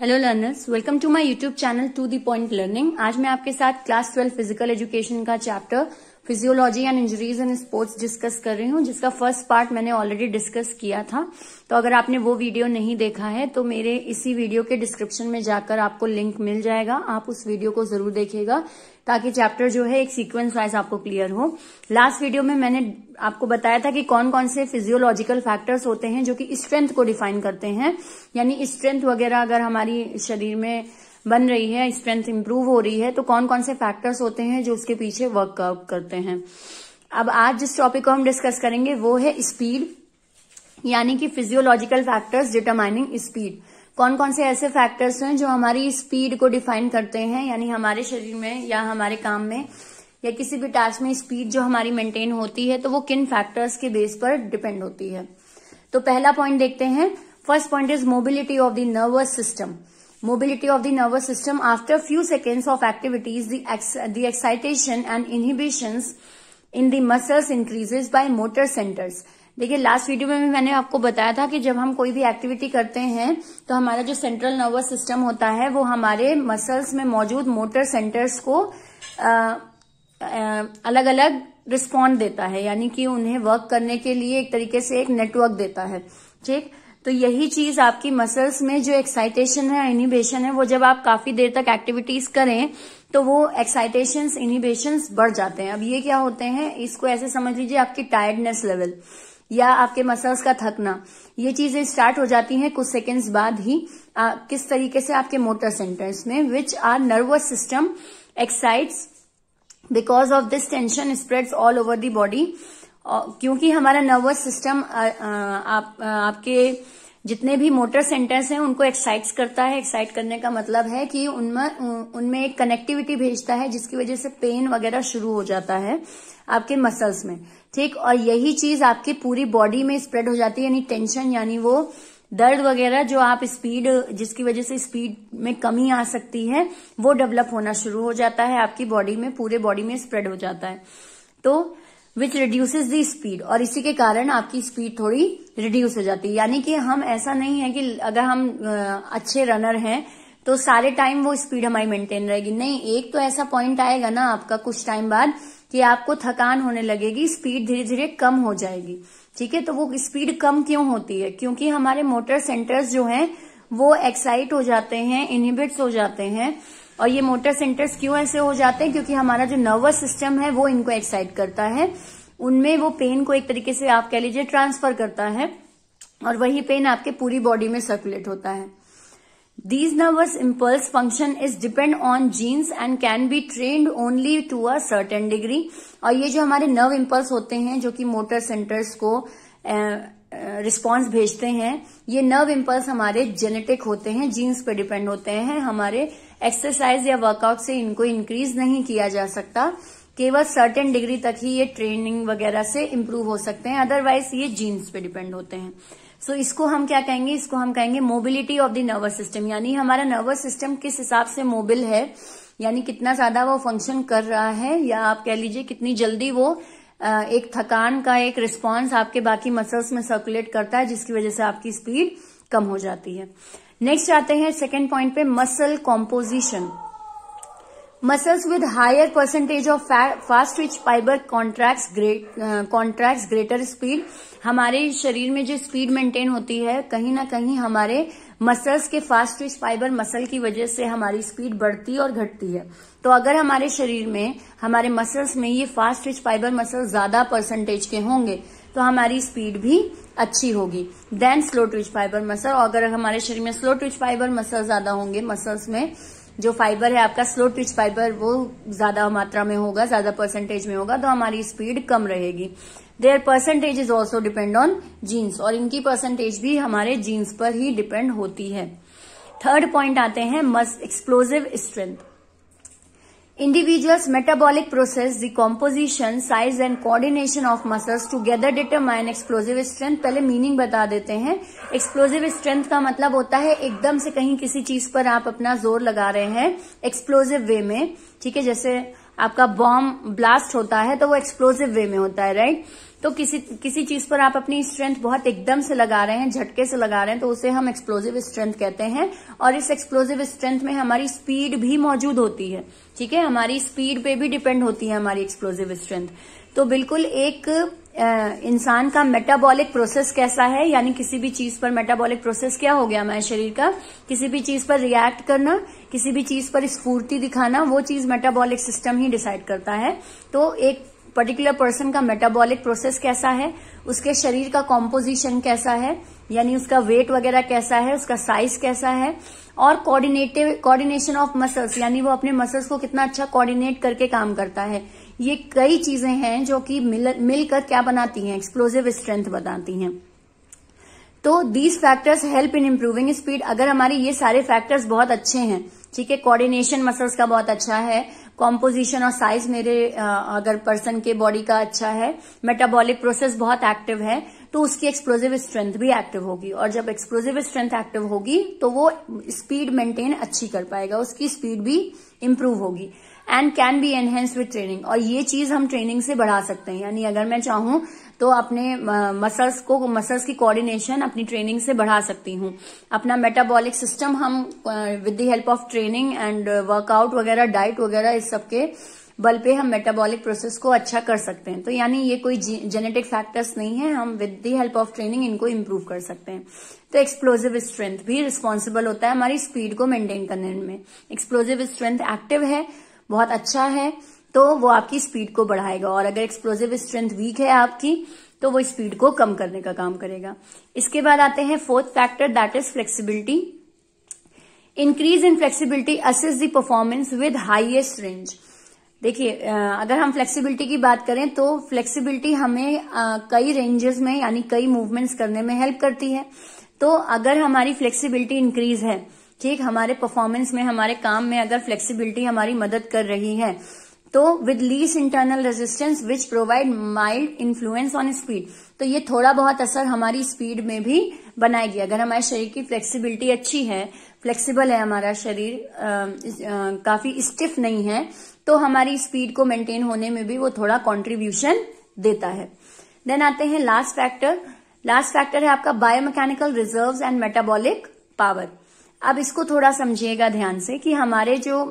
Hello learners, welcome to my YouTube channel to the point learning. आज मैं आपके साथ क्लास 12 फिजिकल एजुकेशन का chapter physiology and injuries in sports discuss कर रही हूँ, जिसका फर्स्ट पार्ट मैंने ऑलरेडी डिस्कस किया था। तो अगर आपने वो वीडियो नहीं देखा है तो मेरे इसी वीडियो के डिस्क्रिप्शन में जाकर आपको लिंक मिल जाएगा, आप उस वीडियो को जरूर देखिएगा ताकि चैप्टर जो है एक सीक्वेंस वाइज आपको क्लियर हो। लास्ट वीडियो में मैंने आपको बताया था कि कौन कौन से फिजियोलॉजिकल फैक्टर्स होते हैं जो कि स्ट्रेंथ को डिफाइन करते हैं, यानी स्ट्रेंथ वगैरह अगर हमारी शरीर में बन रही है, स्ट्रेंथ इंप्रूव हो रही है, तो कौन कौन से फैक्टर्स होते हैं जो उसके पीछे वर्कआउट करते हैं। अब आज जिस टॉपिक को हम डिस्कस करेंगे वो है स्पीड, यानी कि फिजियोलॉजिकल फैक्टर्स डिटरमाइनिंग स्पीड। कौन कौन से ऐसे फैक्टर्स हैं जो हमारी स्पीड को डिफाइन करते हैं, यानी हमारे शरीर में या हमारे काम में या किसी भी टास्क में स्पीड जो हमारी मेंटेन होती है तो वो किन फैक्टर्स के बेस पर डिपेंड होती है। तो पहला पॉइंट देखते हैं। First point is mobility of the nervous system. Mobility of the nervous system after few seconds of activities, the excitation and inhibitions in the muscles increases by motor centers. देखिए last video में भी मैंने आपको बताया था कि जब हम कोई भी एक्टिविटी करते हैं तो हमारा जो सेंट्रल नर्वस सिस्टम होता है वो हमारे मसल्स में मौजूद मोटर सेंटर्स को अलग अलग रिस्पॉन्ड देता है, यानी कि उन्हें वर्क करने के लिए एक तरीके से एक नेटवर्क देता है। ठीक, तो यही चीज आपकी मसल्स में जो एक्साइटेशन है, इनिबिशन है, वो जब आप काफी देर तक एक्टिविटीज करें तो वो एक्साइटेशंस, इनिबिशंस बढ़ जाते हैं। अब ये क्या होते हैं, इसको ऐसे समझ लीजिए आपकी टायर्डनेस लेवल या आपके मसल्स का थकना, ये चीजें स्टार्ट हो जाती हैं कुछ सेकेंड्स बाद ही। किस तरीके से आपके मोटर सेंटर्स में, which are nervous system excites because of this tension spreads all over the body. क्योंकि हमारा नर्वस सिस्टम आपके जितने भी मोटर सेंटर्स हैं उनको एक्साइट्स करता है। एक्साइट करने का मतलब है कि उनमें एक कनेक्टिविटी भेजता है जिसकी वजह से पेन वगैरह शुरू हो जाता है आपके मसल्स में। ठीक, और यही चीज आपकी पूरी बॉडी में स्प्रेड हो जाती है, यानी टेंशन, यानी वो दर्द वगैरह जो आप स्पीड, जिसकी वजह से स्पीड में कमी आ सकती है, वो डेवलप होना शुरू हो जाता है आपकी बॉडी में, पूरे बॉडी में स्प्रेड हो जाता है। तो विच रिड्यूसेस द स्पीड, और इसी के कारण आपकी स्पीड थोड़ी रिड्यूस हो जाती है। यानी कि हम, ऐसा नहीं है कि अगर हम अच्छे रनर हैं तो सारे टाइम वो स्पीड हमारी मेंटेन रहेगी, नहीं। एक तो ऐसा पॉइंट आएगा ना आपका कुछ टाइम बाद कि आपको थकान होने लगेगी, स्पीड धीरे धीरे कम हो जाएगी। ठीक है, तो वो स्पीड कम क्यों होती है? क्योंकि हमारे मोटर सेंटर्स जो हैं वो एक्साइट हो जाते हैं, इनहिबिट्स हो जाते हैं। और ये मोटर सेंटर्स क्यों ऐसे हो जाते हैं? क्योंकि हमारा जो नर्वस सिस्टम है वो इनको एक्साइट करता है, उनमें वो पेन को एक तरीके से आप कह लीजिए ट्रांसफर करता है, और वही पेन आपके पूरी बॉडी में सर्कुलेट होता है। These nervous impulse function is depend on genes and can be trained only to a certain degree। और ये जो हमारे नर्व इम्पल्स होते हैं जो कि मोटर सेंटर्स को रिस्पॉन्स भेजते हैं, ये नर्व इम्पल्स हमारे जेनेटिक होते हैं, जीन्स पे डिपेंड होते हैं। हमारे एक्सरसाइज या वर्कआउट से इनको इंक्रीज नहीं किया जा सकता, केवल सर्टेन डिग्री तक ही ये ट्रेनिंग वगैरह से इम्प्रूव हो सकते हैं, अदरवाइज ये जीन्स पे डिपेंड होते हैं। सो इसको हम क्या कहेंगे, इसको हम कहेंगे mobility of the nervous system, यानी हमारा नर्वस सिस्टम किस हिसाब से मोबिल है, यानी कितना ज्यादा वो फंक्शन कर रहा है, या आप कह लीजिए कितनी जल्दी वो एक थकान का एक रिस्पॉन्स आपके बाकी मसल्स में सर्कुलेट करता है, जिसकी वजह से आपकी स्पीड कम हो जाती है। नेक्स्ट आते हैं सेकेंड पॉइंट पे, muscle composition. Muscles with higher percentage of fast twitch fiber contracts greater speed। हमारे शरीर में जो स्पीड मेंटेन होती है, कहीं ना कहीं हमारे मसल्स के फास्ट ट्विच फाइबर मसल की वजह से हमारी स्पीड बढ़ती और घटती है। तो अगर हमारे शरीर में, हमारे मसल्स में ये फास्ट ट्विच फाइबर मसल ज्यादा परसेंटेज के होंगे तो हमारी स्पीड भी अच्छी होगी than slow twitch fibre muscle. और अगर हमारे शरीर में स्लो ट्विच फाइबर मसल ज्यादा होंगे, मसल्स में जो फाइबर है आपका स्लो ट्विच फाइबर वो ज्यादा मात्रा में होगा, ज्यादा परसेंटेज में होगा, तो हमारी स्पीड कम रहेगी। Their percentage is also depend on genes, और इनकी परसेंटेज भी हमारे जीन्स पर ही डिपेंड होती है। थर्ड पॉइंट आते हैं explosive strength. Individuals' metabolic process, the composition, size and coordination of muscles together determine explosive strength। पहले मीनिंग बता देते हैं। एक्सप्लोजिव स्ट्रेंथ का मतलब होता है एकदम से कहीं किसी चीज पर आप अपना जोर लगा रहे हैं एक्सप्लोजिव वे में। ठीक है, जैसे आपका बॉम्ब ब्लास्ट होता है तो वो एक्सप्लोसिव वे में होता है, राइट। तो किसी चीज पर आप अपनी स्ट्रेंथ बहुत एकदम से लगा रहे हैं, झटके से लगा रहे हैं, तो उसे हम एक्सप्लोसिव स्ट्रेंथ कहते हैं। और इस एक्सप्लोसिव स्ट्रेंथ में हमारी स्पीड भी मौजूद होती है, ठीक है, हमारी स्पीड पे भी डिपेंड होती है हमारी एक्सप्लोसिव स्ट्रेंथ। तो बिल्कुल एक इंसान का मेटाबॉलिक प्रोसेस कैसा है, यानी किसी भी चीज पर मेटाबॉलिक प्रोसेस क्या हो गया हमारे शरीर का, किसी भी चीज पर रिएक्ट करना, किसी भी चीज पर स्फूर्ति दिखाना, वो चीज मेटाबॉलिक सिस्टम ही डिसाइड करता है। तो एक पर्टिकुलर पर्सन का मेटाबॉलिक प्रोसेस कैसा है, उसके शरीर का कॉम्पोजिशन कैसा है, यानी उसका वेट वगैरह कैसा है, उसका साइज कैसा है, और कोऑर्डिनेशन ऑफ मसल्स, यानी वो अपने मसल्स को कितना अच्छा कोऑर्डिनेट करके काम करता है। ये कई चीजें हैं जो कि मिलकर क्या बनाती हैं, एक्सप्लोसिव स्ट्रेंथ बनाती हैं। तो these factors help in improving speed. अगर हमारे ये सारे फैक्टर्स बहुत अच्छे हैं, ठीक है, कोऑर्डिनेशन मसल्स का बहुत अच्छा है, कॉम्पोजिशन और साइज मेरे अगर पर्सन के बॉडी का अच्छा है, मेटाबॉलिक प्रोसेस बहुत एक्टिव है, तो उसकी एक्सप्लोसिव स्ट्रेंथ भी एक्टिव होगी। और जब एक्सप्लोसिव स्ट्रेंथ एक्टिव होगी तो वो स्पीड मेंटेन अच्छी कर पाएगा, उसकी स्पीड भी इंप्रूव होगी। And can be enhance with training, और ये चीज हम ट्रेनिंग से बढ़ा सकते हैं। यानी अगर मैं चाहूं तो अपने मसल्स की कोऑर्डिनेशन अपनी ट्रेनिंग से बढ़ा सकती हूँ। अपना मेटाबॉलिक सिस्टम हम with the help of training and workout वगैरह, डाइट वगैरह, इस सबके बल पे हम मेटाबॉलिक प्रोसेस को अच्छा कर सकते हैं। तो यानी ये कोई जेनेटिक फैक्टर्स नहीं है, हम with the help of training इनको इम्प्रूव कर सकते हैं। तो एक्सप्लोसिव स्ट्रेंथ भी रिस्पॉन्सिबल होता है हमारी स्पीड को मेंटेन करने में। एक्सप्लोसिव स्ट्रेंथ एक्टिव है, बहुत अच्छा है, तो वो आपकी स्पीड को बढ़ाएगा। और अगर एक्सप्लोसिव स्ट्रेंथ वीक है आपकी, तो वो स्पीड को कम करने का काम करेगा। इसके बाद आते हैं fourth factor, that is flexibility. Increase in flexibility assist the performance with highest range. देखिए, अगर हम फ्लेक्सिबिलिटी की बात करें तो फ्लेक्सिबिलिटी हमें कई रेंजेस में यानी कई मूवमेंट्स करने में हेल्प करती है। तो अगर हमारी फ्लेक्सिबिलिटी इंक्रीज है, ठीक, हमारे परफॉर्मेंस में, हमारे काम में अगर फ्लेक्सिबिलिटी हमारी मदद कर रही है, तो with least internal resistance which provide mild influence on speed, तो ये थोड़ा बहुत असर हमारी स्पीड में भी बनाएगी। अगर हमारे शरीर की फ्लेक्सिबिलिटी अच्छी है, फ्लेक्सिबल है हमारा शरीर, काफी स्टिफ नहीं है, तो हमारी स्पीड को मेंटेन होने में भी वो थोड़ा कंट्रीब्यूशन देता है। देन आते हैं लास्ट फैक्टर। लास्ट फैक्टर है आपका biomechanical reserves and metabolic power. अब इसको थोड़ा समझिएगा ध्यान से कि हमारे जो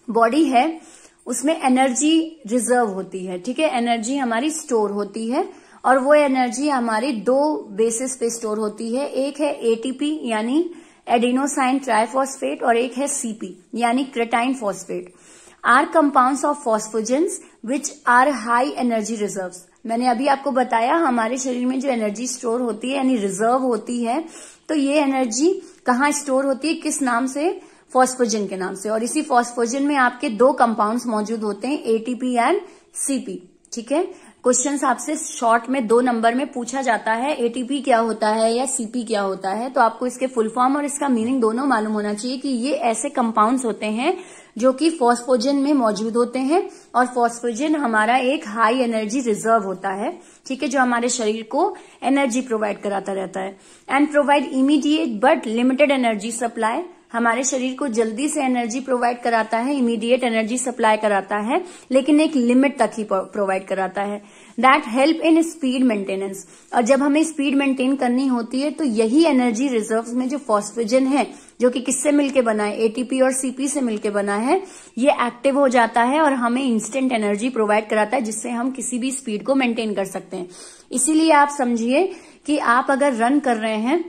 बॉडी है उसमें एनर्जी रिजर्व होती है, ठीक है, एनर्जी हमारी स्टोर होती है, और वो एनर्जी हमारी दो बेसिस पे स्टोर होती है। एक है एटीपी यानी एडिनोसाइन ट्राइफॉस्फेट, और एक है सीपी यानी creatine phosphate, are compounds of phosphagens which are high energy reserves. मैंने अभी आपको बताया हमारे शरीर में जो एनर्जी स्टोर होती है यानी रिजर्व होती है, तो ये एनर्जी कहाँ स्टोर होती है, किस नाम से, फॉस्फोजन के नाम से। और इसी फॉस्फोजन में आपके दो कंपाउंड्स मौजूद होते हैं, एटीपी एंड सीपी, ठीक है। क्वेश्चंस आपसे शॉर्ट में 2 नंबर में पूछा जाता है, एटीपी क्या होता है या सीपी क्या होता है, तो आपको इसके फुल फॉर्म और इसका मीनिंग दोनों मालूम होना चाहिए कि ये ऐसे कंपाउंड्स होते हैं जो कि फॉस्फोजन में मौजूद होते हैं, और फॉस्फोजन हमारा एक हाई एनर्जी रिजर्व होता है, ठीक है, जो हमारे शरीर को एनर्जी प्रोवाइड कराता रहता है। And provide immediate but limited energy supply, हमारे शरीर को जल्दी से एनर्जी प्रोवाइड कराता है, इमीडिएट एनर्जी सप्लाई कराता है, लेकिन एक लिमिट तक ही प्रोवाइड कराता है। That help in speed maintenance, और जब हमें स्पीड मेंटेन करनी होती है तो यही एनर्जी रिजर्व्स में जो फॉस्फोजन है, जो कि किससे मिलके बना है, एटीपी और सीपी से मिलके बना है, ये एक्टिव हो जाता है और हमें इंस्टेंट एनर्जी प्रोवाइड कराता है, जिससे हम किसी भी स्पीड को मेंटेन कर सकते हैं। इसीलिए आप समझिए कि आप अगर रन कर रहे हैं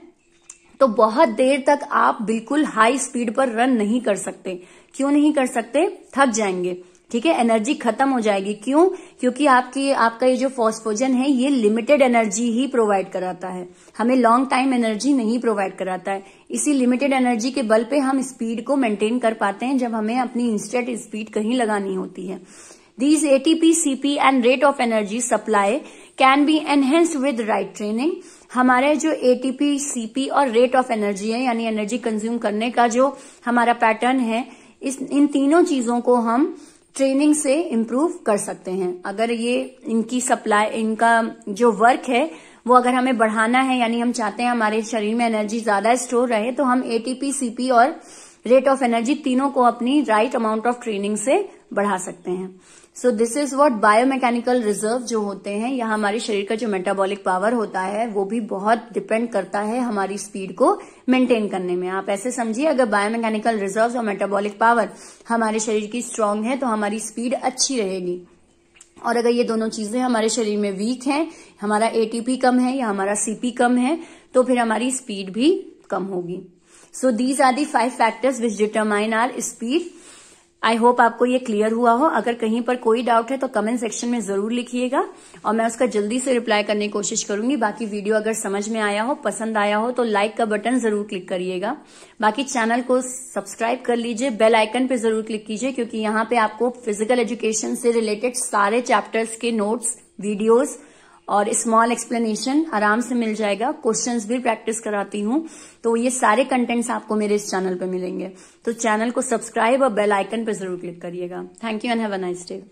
तो बहुत देर तक आप बिल्कुल हाई स्पीड पर रन नहीं कर सकते। क्यों नहीं कर सकते? थक जाएंगे, ठीक है, एनर्जी खत्म हो जाएगी। क्यों? क्योंकि आपका ये जो फॉस्फोजन है ये लिमिटेड एनर्जी ही प्रोवाइड कराता है, हमें लॉन्ग टाइम एनर्जी नहीं प्रोवाइड कराता है। इसी लिमिटेड एनर्जी के बल पे हम स्पीड को मेंटेन कर पाते हैं जब हमें अपनी इंस्टेंट स्पीड कहीं लगानी होती है। These ATP, CP and rate of energy supply can be enhanced with right training। हमारे जो ATP, CP और रेट ऑफ एनर्जी है यानी एनर्जी कंज्यूम करने का जो हमारा पैटर्न है, इन तीनों चीजों को हम ट्रेनिंग से इम्प्रूव कर सकते हैं। अगर ये इनकी सप्लाई, इनका जो वर्क है वो अगर हमें बढ़ाना है, यानी हम चाहते हैं हमारे शरीर में एनर्जी ज्यादा स्टोर रहे, तो हम ATP, CP और रेट ऑफ एनर्जी, तीनों को अपनी राइट अमाउंट ऑफ ट्रेनिंग से बढ़ा सकते हैं। So this is what biomechanical reserve जो होते हैं, यहाँ हमारे शरीर का जो मेटाबॉलिक पावर होता है वो भी बहुत डिपेंड करता है हमारी स्पीड को मेंटेन करने में। आप ऐसे समझिए, अगर बायोमैकेनिकल रिजर्व और मेटाबॉलिक पावर हमारे शरीर की स्ट्रांग है तो हमारी स्पीड अच्छी रहेगी, और अगर ये दोनों चीजें हमारे शरीर में वीक हैं, हमारा एटीपी कम है या हमारा सीपी कम है, तो फिर हमारी स्पीड भी कम होगी। So these are the 5 factors which determine our speed. I hope आपको ये क्लियर हुआ हो। अगर कहीं पर कोई डाउट है तो कमेंट सेक्शन में जरूर लिखिएगा और मैं उसका जल्दी से रिप्लाई करने की कोशिश करूंगी। बाकी वीडियो अगर समझ में आया हो, पसंद आया हो तो लाइक का बटन जरूर क्लिक करिएगा। बाकी चैनल को सब्सक्राइब कर लीजिए, बेल आइकन पे जरूर क्लिक कीजिए, क्योंकि यहाँ पे आपको फिजिकल एजुकेशन से रिलेटेड सारे चैप्टर्स के नोट्स, वीडियोज और स्मॉल एक्सप्लेनेशन आराम से मिल जाएगा। क्वेश्चंस भी प्रैक्टिस कराती हूँ, तो ये सारे कंटेंट्स आपको मेरे इस चैनल पे मिलेंगे। तो चैनल को सब्सक्राइब और बेल आइकन पे जरूर क्लिक करिएगा। Thank you and have a nice day.